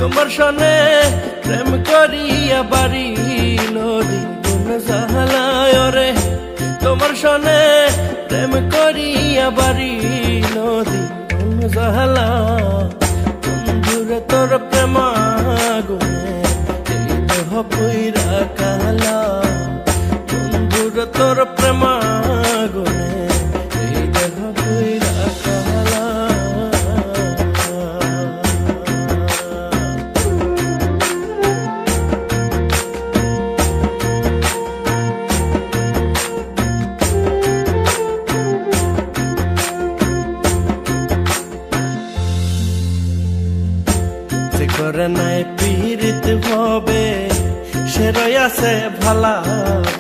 তোমার সনে প্রেম করিয়া বাড়িল দ্বিগুণ জ্বালায় রে, তোমার সনে প্রেম করিয়া বাড়িল দ্বিগুণ জ্বালা। বন্ধুরে তোর প্রেমাগুনে এই দেহ পুইরা কালা, বন্ধুরে তোর প্রেমাগুনে এই দেহ পুইরা কালা। করে নাই পীড়িত হবে সে রয়াছে ভালা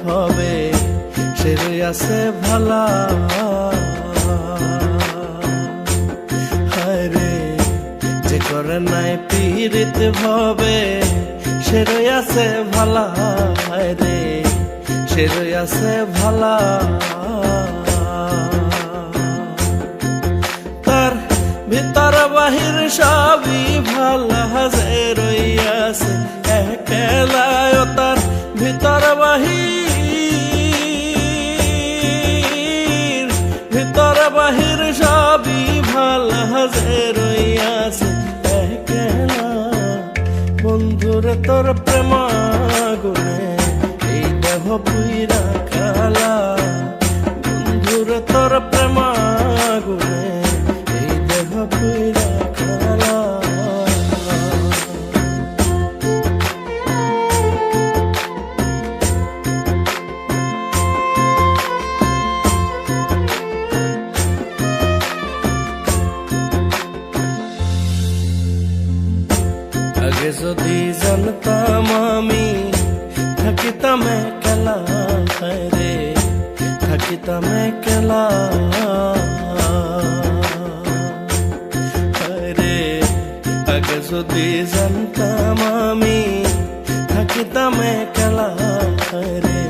হবে, সে রয়াছে ভালা। হায় রে যে করে নাই পীড়িত হবে সে রয়াছে ভালা, হায় রে সে রয়াছে ভালা। তার ভিতর বাহির সবই ভালা যে রইয়াছে একলায়, তার ভিতর বাহির সবই ভালা যে রইয়াছে একলা। বন্ধুরে তোর প্রেমাগুনে এই দেহ পুইরা কালা, বন্ধুরে তোর প্রেমাগুনে এই দেহ পুইরা কালা। আগে যদি জানতাম আমি থাকিতাম একলা, হায় রে থাকিতাম একলা। হায় রে আগে যদি জানতাম আমি থাকিতাম একলা, হায় রে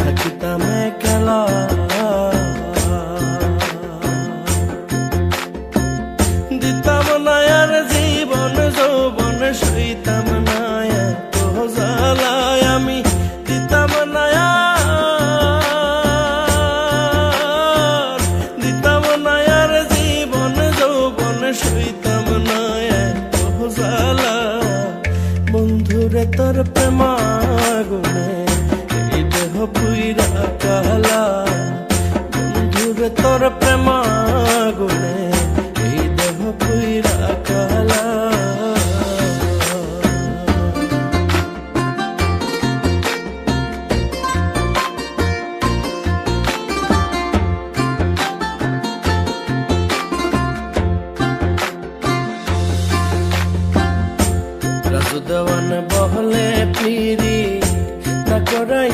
থাকিতাম একলা। দিতাম না আর জীবন যৌবন সইতাম না এত জ্বালায় আমি, দিতাম না আর জীবন যৌবন সইতাম না এত জ্বালা। বন্ধুরে তোর প্রেমাগুনে এই দেহ পুইরা কালা, বন্ধুরে তোর প্রেমাগুনে এই দেহ পুইরা কালা। রাজু দেওয়ান বহলে পিরি না করাই